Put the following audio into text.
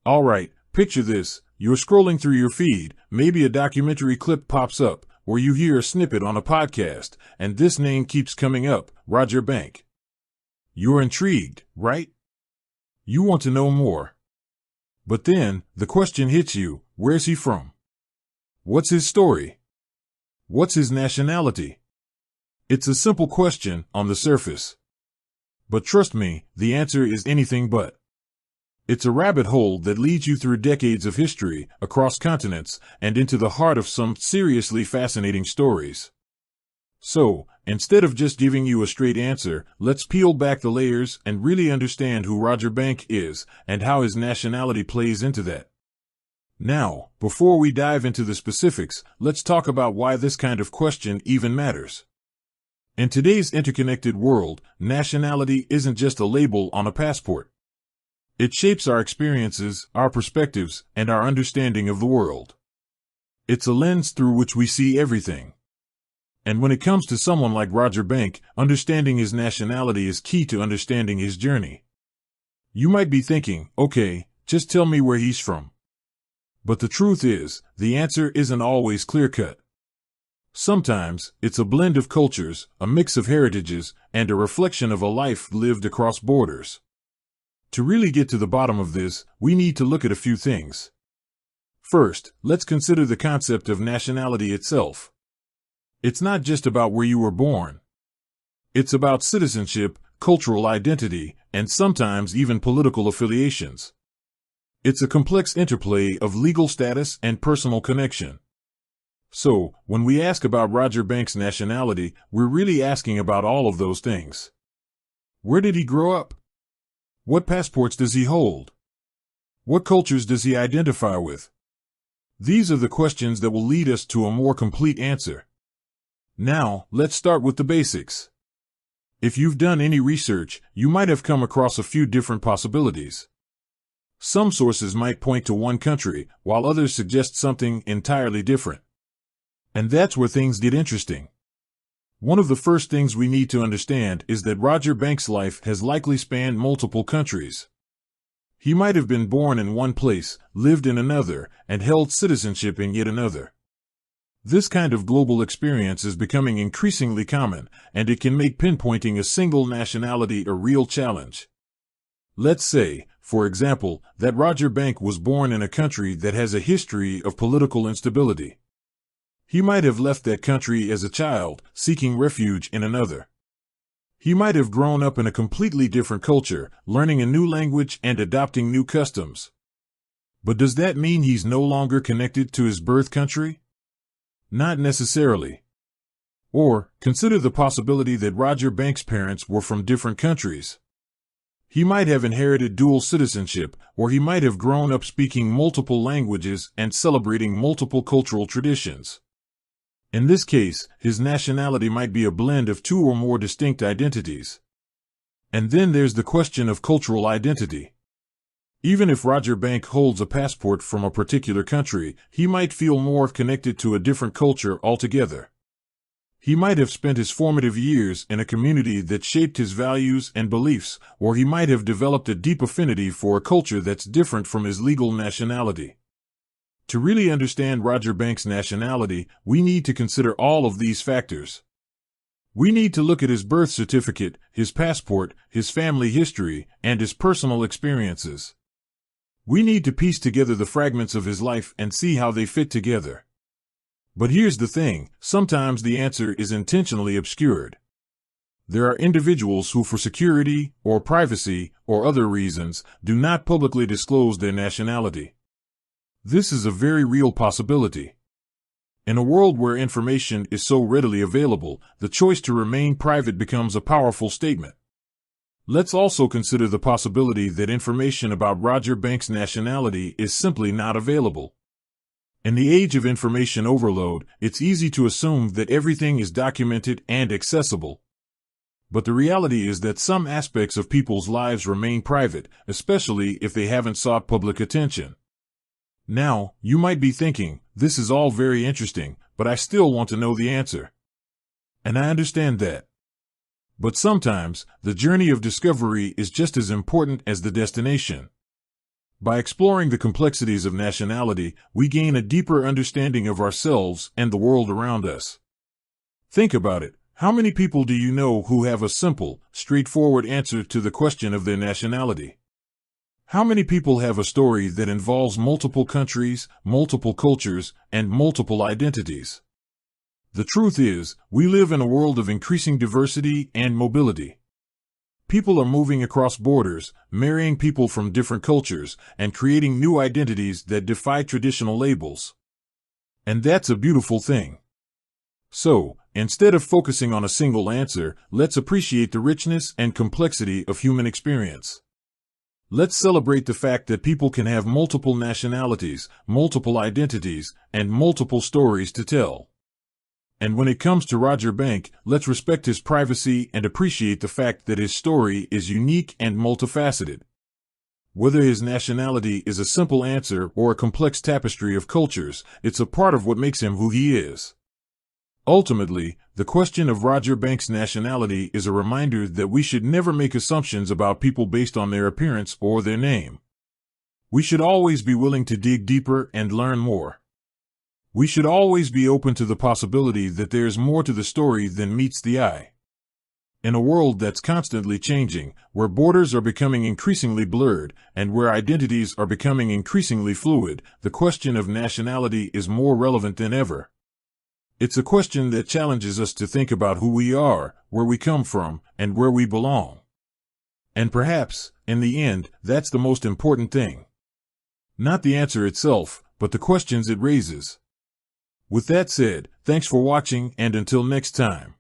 All right, picture this. You're scrolling through your feed, maybe a documentary clip pops up, or you hear a snippet on a podcast, and this name keeps coming up, Roger Bank. You're intrigued, right? You want to know more. But then, the question hits you, where's he from? What's his story? What's his nationality? It's a simple question on the surface. But trust me, the answer is anything but. It's a rabbit hole that leads you through decades of history, across continents, and into the heart of some seriously fascinating stories. So, instead of just giving you a straight answer, let's peel back the layers and really understand who Roger Bank is and how his nationality plays into that. Now, before we dive into the specifics, let's talk about why this kind of question even matters. In today's interconnected world, nationality isn't just a label on a passport. It shapes our experiences, our perspectives, and our understanding of the world. It's a lens through which we see everything. And when it comes to someone like Roger Bank, understanding his nationality is key to understanding his journey. You might be thinking, okay, just tell me where he's from. But the truth is, the answer isn't always clear-cut. Sometimes, it's a blend of cultures, a mix of heritages, and a reflection of a life lived across borders. To really get to the bottom of this, we need to look at a few things. First, let's consider the concept of nationality itself. It's not just about where you were born. It's about citizenship, cultural identity, and sometimes even political affiliations. It's a complex interplay of legal status and personal connection. So, when we ask about Roger Bank's nationality, we're really asking about all of those things. Where did he grow up? What passports does he hold? What cultures does he identify with? These are the questions that will lead us to a more complete answer. Now, let's start with the basics. If you've done any research, you might have come across a few different possibilities. Some sources might point to one country, while others suggest something entirely different. And that's where things get interesting. One of the first things we need to understand is that Roger Bank's life has likely spanned multiple countries. He might have been born in one place, lived in another, and held citizenship in yet another. This kind of global experience is becoming increasingly common, and it can make pinpointing a single nationality a real challenge. Let's say, for example, that Roger Bank was born in a country that has a history of political instability. He might have left that country as a child, seeking refuge in another. He might have grown up in a completely different culture, learning a new language and adopting new customs. But does that mean he's no longer connected to his birth country? Not necessarily. Or, consider the possibility that Roger Bank's parents were from different countries. He might have inherited dual citizenship, or he might have grown up speaking multiple languages and celebrating multiple cultural traditions. In this case, his nationality might be a blend of two or more distinct identities. And then there's the question of cultural identity. Even if Roger Bank holds a passport from a particular country, he might feel more connected to a different culture altogether. He might have spent his formative years in a community that shaped his values and beliefs, or he might have developed a deep affinity for a culture that's different from his legal nationality. To really understand Roger Bank's nationality, we need to consider all of these factors. We need to look at his birth certificate, his passport, his family history, and his personal experiences. We need to piece together the fragments of his life and see how they fit together. But here's the thing, sometimes the answer is intentionally obscured. There are individuals who, for security, or privacy, or other reasons, do not publicly disclose their nationality. This is a very real possibility. In a world where information is so readily available, the choice to remain private becomes a powerful statement. Let's also consider the possibility that information about Roger Bank's nationality is simply not available. In the age of information overload, it's easy to assume that everything is documented and accessible. But the reality is that some aspects of people's lives remain private, especially if they haven't sought public attention. Now, you might be thinking, this is all very interesting, but I still want to know the answer. And I understand that. But sometimes, the journey of discovery is just as important as the destination. By exploring the complexities of nationality, we gain a deeper understanding of ourselves and the world around us. Think about it. How many people do you know who have a simple, straightforward answer to the question of their nationality? How many people have a story that involves multiple countries, multiple cultures, and multiple identities? The truth is, we live in a world of increasing diversity and mobility. People are moving across borders, marrying people from different cultures, and creating new identities that defy traditional labels. And that's a beautiful thing. So, instead of focusing on a single answer, let's appreciate the richness and complexity of human experience. Let's celebrate the fact that people can have multiple nationalities, multiple identities, and multiple stories to tell. And when it comes to Roger Bank, let's respect his privacy and appreciate the fact that his story is unique and multifaceted. Whether his nationality is a simple answer or a complex tapestry of cultures, it's a part of what makes him who he is. Ultimately, the question of Roger Bank's nationality is a reminder that we should never make assumptions about people based on their appearance or their name. We should always be willing to dig deeper and learn more. We should always be open to the possibility that there's more to the story than meets the eye. In a world that's constantly changing, where borders are becoming increasingly blurred, and where identities are becoming increasingly fluid, the question of nationality is more relevant than ever. It's a question that challenges us to think about who we are, where we come from, and where we belong. And perhaps, in the end, that's the most important thing. Not the answer itself, but the questions it raises. With that said, thanks for watching, and until next time.